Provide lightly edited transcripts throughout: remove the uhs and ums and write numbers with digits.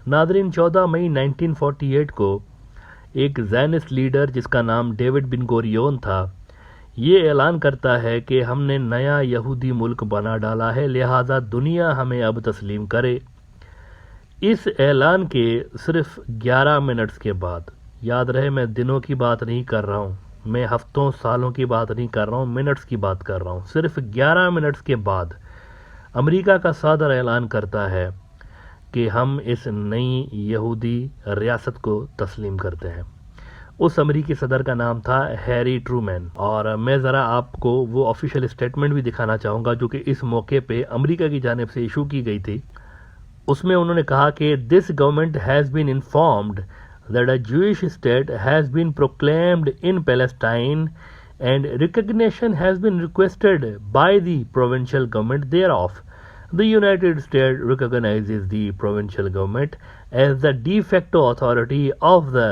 Nadreen, 14 मई 1948 को एक Zionist leader जिसका नाम डेविड बिन गोरियोन था, ये ऐलान करता है कि हमने नया यहूदी मुल्क बना डाला है, लिहाजा दुनिया हमें अब तस्लीम करे। इस ऐलान के सिर्फ 11 मिनट्स के बाद, याद रहे मैं दिनों की बात नहीं कर रहा हूँ, मैं हफ्तों सालों की बात नहीं कर रहा हूँ, मिनट्स की बात कर रहा हूँ, सिर्फ 11 मिनट्स के बाद अमेरिका का सदर ऐलान करता है कि हम इस नई यहूदी रियासत को तस्लीम करते हैं। उस अमेरिकी सदर का नाम था हैरी ट्रूमैन, और मैं ज़रा आपको वो ऑफिशियल स्टेटमेंट भी दिखाना चाहूँगा जो कि इस मौके पे अमेरिका की जानिब से इशू की गई थी। उसमें उन्होंने कहा कि this government has been informed that a Jewish state has been proclaimed in Palestine and recognition has been requested by the provincial government thereof. The United States recognizes the provincial government as the de facto authority of the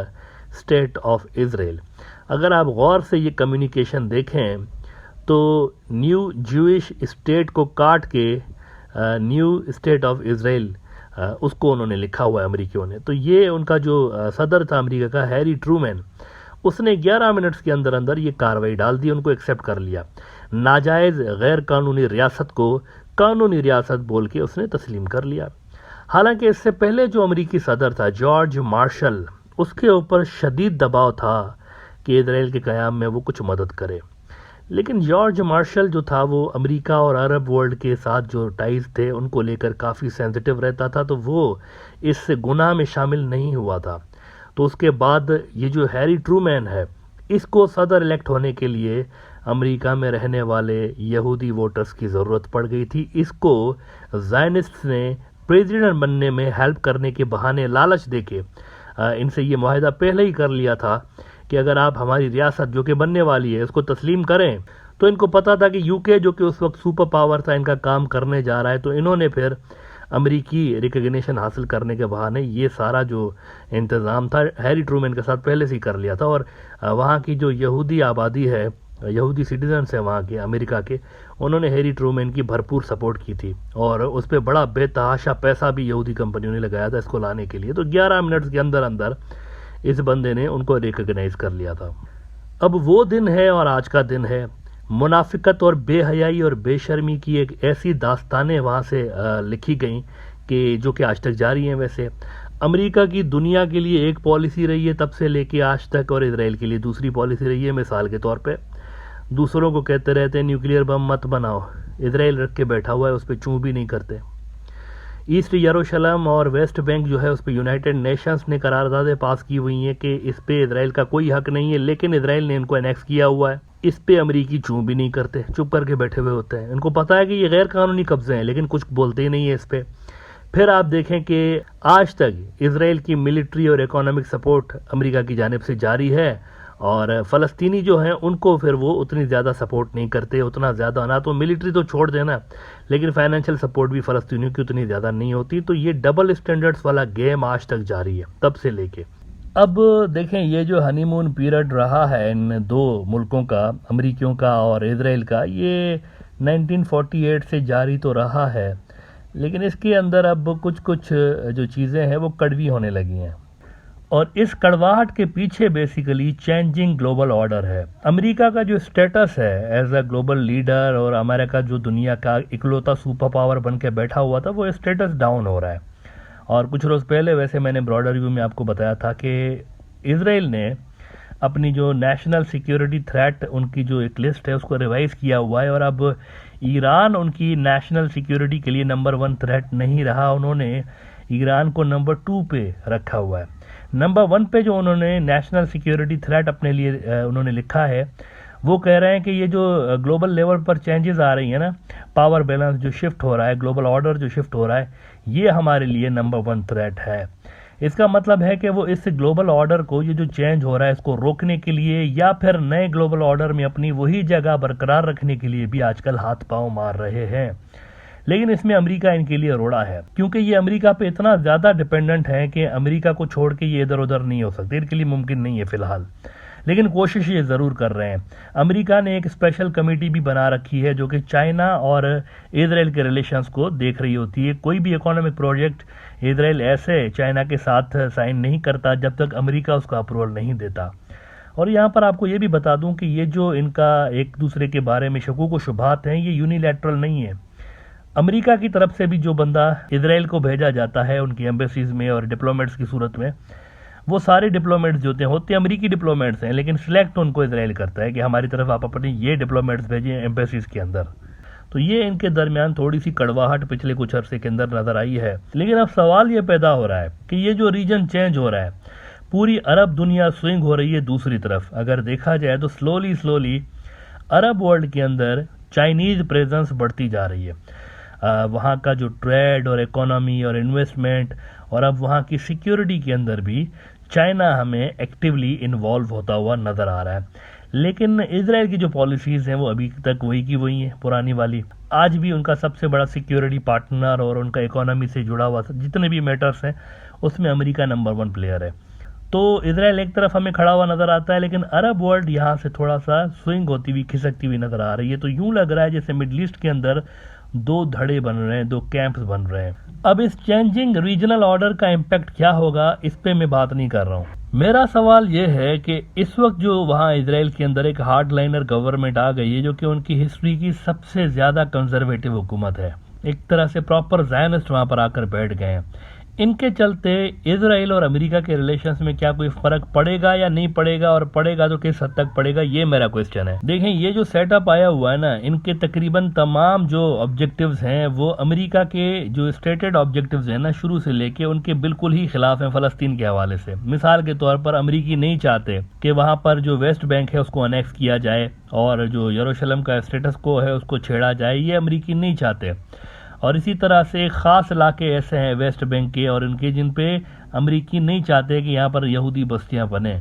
state of Israel. अगर आप गौर से ये communication देखें तो new Jewish state को काट के new state of Israel उसको उन्होंने लिखा हुआ है अमेरिकियों ने। तो ये उनका जो सदर था अमेरिका का, हैरी ट्रूमैन, उसने 11 मिनट्स के अंदर अंदर ये कार्रवाई डाल दी, उनको एक्सेप्ट कर लिया। नाजायज़ गैर कानूनी रियासत को कानूनी रियासत बोल के उसने तस्लीम कर लिया। हालांकि इससे पहले जो अमेरिकी सदर था जॉर्ज मार्शल, उसके ऊपर शदीद दबाव था कि इजराइल के क़याम में वो कुछ मदद करे, लेकिन जॉर्ज मार्शल जो था वो अमेरिका और अरब वर्ल्ड के साथ जो टाइज थे उनको लेकर काफ़ी सेंसिटिव रहता था, तो वो इस गुनाह में शामिल नहीं हुआ था। तो उसके बाद ये जो हैरी ट्रूमैन है, इसको सदर इलेक्ट होने के लिए अमेरिका में रहने वाले यहूदी वोटर्स की ज़रूरत पड़ गई थी। इसको ज़ायनिस्ट्स ने प्रेसिडेंट बनने में हेल्प करने के बहाने लालच देके इनसे ये मुआहदा पहले ही कर लिया था कि अगर आप हमारी रियासत जो कि बनने वाली है उसको तस्लीम करें। तो इनको पता था कि यूके जो कि उस वक्त सुपर पावर था इनका काम करने जा रहा है, तो इन्होंने फिर अमेरिकी रिकग्निशन हासिल करने के बहाने ये सारा जो इंतज़ाम था हैरी ट्रूमैन के साथ पहले से ही कर लिया था। और वहाँ की जो यहूदी आबादी है, यहूदी सिटीजन्स हैं वहाँ के अमेरिका के, उन्होंने हैरी ट्रूमैन की भरपूर सपोर्ट की थी और उस पर बड़ा बेतहाशा पैसा भी यहूदी कंपनियों ने लगाया था इसको लाने के लिए। तो 11 मिनट्स के अंदर अंदर इस बंदे ने उनको रिकग्नाइज कर लिया था। अब वो दिन है और आज का दिन है। मुनाफिकत और बेहयाई और बेशर्मी की एक ऐसी दास्तानें वहाँ से लिखी गई कि जो कि आज तक जारी हैं। वैसे अमेरिका की दुनिया के लिए एक पॉलिसी रही है तब से लेके आज तक, और इजराइल के लिए दूसरी पॉलिसी रही है। मिसाल के तौर पे दूसरों को कहते रहते हैं न्यूक्लियर बम मत बनाओ, इजराइल रख के बैठा हुआ है, उस पर चूँ भी नहीं करते। ईस्ट यरूशलेम और वेस्ट बैंक जो है उस पर यूनाइटेड नेशंस ने करारदादें पास की हुई हैं कि इस पे इजराइल का कोई हक नहीं है, लेकिन इजराइल ने इनको एनेक्स किया हुआ है। इस पे अमेरिकी चूँ भी नहीं करते, चुप करके बैठे हुए होते हैं। इनको पता है कि ये गैर कानूनी कब्जे हैं, लेकिन कुछ बोलते ही नहीं है इस पे। फिर आप देखें कि आज तक इजराइल की मिलिट्री और इकोनॉमिक सपोर्ट अमेरिका की जानिब से जारी है, और फ़लस्तीनी जो हैं उनको फिर वो उतनी ज़्यादा सपोर्ट नहीं करते, उतना ज़्यादा ना तो मिलिट्री तो छोड़ देना, लेकिन फाइनेंशियल सपोर्ट भी फ़लस्तीनियों की उतनी ज़्यादा नहीं होती। तो ये डबल स्टैंडर्ड्स वाला गेम आज तक जारी है तब से लेके अब। देखें ये जो हनीमून पीरियड रहा है इन दो मुल्कों का, अमेरिकियों का और इजराइल का, ये 1948 से जारी तो रहा है, लेकिन इसके अंदर अब कुछ कुछ जो चीज़ें हैं वो कड़वी होने लगी हैं, और इस कड़वाहट के पीछे बेसिकली चेंजिंग ग्लोबल ऑर्डर है। अमेरिका का जो स्टेटस है एज अ ग्लोबल लीडर और अमेरिका जो दुनिया का इकलौता सुपर पावर बन के बैठा हुआ था, वो स्टेटस डाउन हो रहा है। और कुछ रोज़ पहले वैसे मैंने ब्रॉडर रिव्यू में आपको बताया था कि इजराइल ने अपनी जो नेशनल सिक्योरिटी थ्रेट उनकी जो एक लिस्ट है उसको रिवाइज किया हुआ है, और अब ईरान उनकी नेशनल सिक्योरिटी के लिए नंबर 1 थ्रेट नहीं रहा। उन्होंने ईरान को नंबर 2 पे रखा हुआ है। नंबर 1 पे जो उन्होंने नेशनल सिक्योरिटी थ्रेट अपने लिए उन्होंने लिखा है, वो कह रहे हैं कि ये जो ग्लोबल लेवल पर चेंजेस आ रही है ना, पावर बैलेंस जो शिफ्ट हो रहा है, ग्लोबल ऑर्डर जो शिफ्ट हो रहा है, ये हमारे लिए नंबर 1 थ्रेट है। इसका मतलब है कि वो इस ग्लोबल ऑर्डर को, ये जो चेंज हो रहा है, इसको रोकने के लिए या फिर नए ग्लोबल ऑर्डर में अपनी वही जगह बरकरार रखने के लिए भी आजकल हाथ पांव मार रहे हैं। लेकिन इसमें अमेरिका इनके लिए रोड़ा है, क्योंकि ये अमेरिका पे इतना ज़्यादा डिपेंडेंट है कि अमेरिका को छोड़ के ये इधर उधर नहीं हो सकते, इनके लिए मुमकिन नहीं है फ़िलहाल। लेकिन कोशिश ये ज़रूर कर रहे हैं। अमेरिका ने एक स्पेशल कमेटी भी बना रखी है जो कि चाइना और इजराइल के रिलेशंस को देख रही होती है। कोई भी इकोनॉमिक प्रोजेक्ट इजराइल ऐसे चाइना के साथ साइन नहीं करता जब तक अमेरिका उसका अप्रूवल नहीं देता। और यहाँ पर आपको ये भी बता दूं कि ये जो इनका एक दूसरे के बारे में शकूक व शुबहात हैं, ये यूनिलैटरल नहीं है। अमेरिका की तरफ से भी जो बंदा इजराइल को भेजा जाता है उनकी एम्बेसीज में और डिप्लोमेट्स की सूरत में, वो सारे डिप्लोमेट्स जो होते हैं अमेरिकी डिप्लोमेट्स हैं, लेकिन सिलेक्ट उनको इजराइल करता है कि हमारी तरफ आप अपने ये डिप्लोमेट्स भेजें एम्बेसीज के अंदर। तो ये इनके दरमियान थोड़ी सी कड़वाहट पिछले कुछ अरसे के अंदर नजर आई है। लेकिन अब सवाल ये पैदा हो रहा है कि ये जो रीजन चेंज हो रहा है, पूरी अरब दुनिया स्विंग हो रही है दूसरी तरफ। अगर देखा जाए तो स्लोली अरब वर्ल्ड के अंदर चाइनीज प्रेजेंस बढ़ती जा रही है। वहाँ का जो ट्रेड और इकोनॉमी और इन्वेस्टमेंट और अब वहाँ की सिक्योरिटी के अंदर भी चाइना हमें एक्टिवली इन्वॉल्व होता हुआ नजर आ रहा है। लेकिन इजराइल की जो पॉलिसीज हैं वो अभी तक वही की वही हैं, पुरानी वाली। आज भी उनका सबसे बड़ा सिक्योरिटी पार्टनर और उनका इकोनॉमी से जुड़ा हुआ जितने भी मैटर्स हैं उसमें अमेरिका नंबर 1 प्लेयर है। तो इजराइल एक तरफ हमें खड़ा हुआ नजर आता है, लेकिन अरब वर्ल्ड यहाँ से थोड़ा सा स्विंग होती हुई खिसकती हुई नजर आ रही है। तो यूं लग रहा है जैसे मिडल ईस्ट के अंदर दो धड़े बन रहे हैं, दो कैंप्स बन रहे हैं। अब इस चेंजिंग रीजनल ऑर्डर का इम्पैक्ट क्या होगा इस पे मैं बात नहीं कर रहा हूँ। मेरा सवाल यह है कि इस वक्त जो वहाँ इजराइल के अंदर एक हार्डलाइनर गवर्नमेंट आ गई है जो कि उनकी हिस्ट्री की सबसे ज्यादा कंजर्वेटिव हुकूमत है, एक तरह से प्रॉपर ज़ायनिस्ट वहां पर आकर बैठ गए हैं। इनके चलते इजराइल और अमेरिका के रिलेशंस में क्या कोई फर्क पड़ेगा या नहीं पड़ेगा, और पड़ेगा तो किस हद तक पड़ेगा, ये मेरा क्वेश्चन है। देखें ये जो सेटअप आया हुआ है ना, इनके तकरीबन तमाम जो ऑब्जेक्टिव्स हैं वो अमेरिका के जो स्टेटेड ऑब्जेक्टिव्स हैं ना शुरू से लेके उनके बिल्कुल ही खिलाफ हैं फलस्तीन के हवाले से। मिसाल के तौर पर अमेरिकी नहीं चाहते कि वहां पर जो वेस्ट बैंक है उसको अनेक्स किया जाए और जो यरूशलेम का स्टेटस को है उसको छेड़ा जाए, ये अमेरिकी नहीं चाहते। और इसी तरह से खास इलाके ऐसे हैं वेस्ट बैंक के और उनके जिन पे अमेरिकी नहीं चाहते कि यहाँ पर यहूदी बस्तियां बने,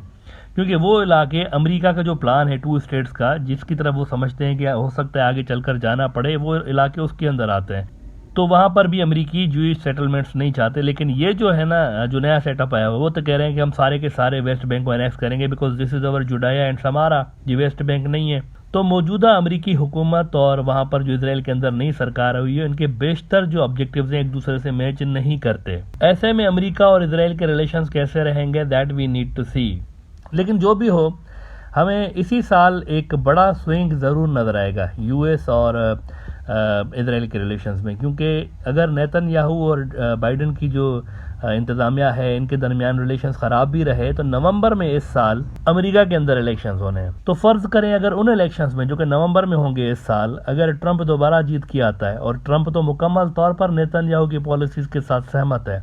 क्योंकि वो इलाके अमेरिका का जो प्लान है 2 स्टेट्स का, जिसकी तरफ वो समझते हैं कि हो सकता है आगे चलकर जाना पड़े, वो इलाके उसके अंदर आते हैं। तो वहां पर भी अमेरिकी जूइश सेटलमेंट्स नहीं चाहते। लेकिन ये जो है ना जो नया सेटअप आया हुआ वो तो कह रहे हैं कि हम सारे के सारे वेस्ट बैंक को एनेक्स करेंगे because this is our Judea and Samaria, ये वेस्ट बैंक नहीं है। तो मौजूदा अमेरिकी हुकूमत और वहां पर जो इजराइल के अंदर नई सरकार हुई है उनके बेशतर जो ऑब्जेक्टिव्स हैं एक दूसरे से मैच नहीं करते। ऐसे में अमेरिका और इजराइल के रिलेशंस कैसे रहेंगे, दैट वी नीड टू सी। लेकिन जो भी हो, हमें इसी साल एक बड़ा स्विंग जरूर नजर आएगा यूएस और इजराइल के रिलेशंस में, क्योंकि अगर नेतन्याहू और बाइडेन की जो इंतजामिया है इनके दरमियान रिलेशंस खराब भी रहे तो नवंबर में इस साल अमेरिका के अंदर इलेक्शंस होने हैं। तो फर्ज करें अगर उन इलेक्शंस में जो कि नवंबर में होंगे इस साल, अगर ट्रंप दोबारा जीत के आता है, और ट्रंप तो मुकम्मल तौर पर नेतन्याहू की पॉलिसीज के साथ सहमत है,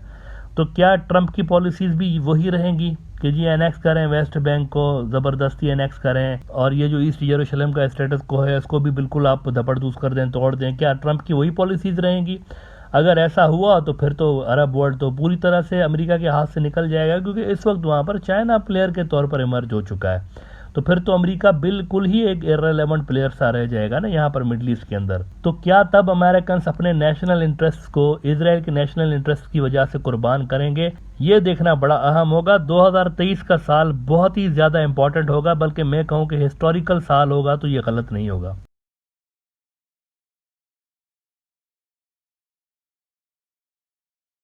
तो क्या ट्रंप की पॉलिसीज भी वही रहेंगी कि जी एनेक्स करें वेस्ट बैंक को, जबरदस्ती एनेक्स करें, और ये जो ईस्ट यरूशलेम का स्टेटस को है उसको भी बिल्कुल आप धपड़दूस कर दें, तोड़ दें? क्या ट्रंप की वही पॉलिसीज रहेंगी? अगर ऐसा हुआ तो फिर तो अरब वर्ल्ड तो पूरी तरह से अमेरिका के हाथ से निकल जाएगा, क्योंकि इस वक्त वहां पर चाइना प्लेयर के तौर पर इमर्ज हो चुका है। तो फिर तो अमेरिका बिल्कुल ही एक इररिलेवेंट प्लेयर सा रह जाएगा ना यहाँ पर मिडिल ईस्ट के अंदर। तो क्या तब अमेरिकन अपने नेशनल इंटरेस्ट को इजराइल के नेशनल इंटरेस्ट की वजह से कुर्बान करेंगे? ये देखना बड़ा अहम होगा। 2023 का साल बहुत ही ज्यादा इंपॉर्टेंट होगा, बल्कि मैं कहूँ कि हिस्टोरिकल साल होगा, तो ये गलत नहीं होगा।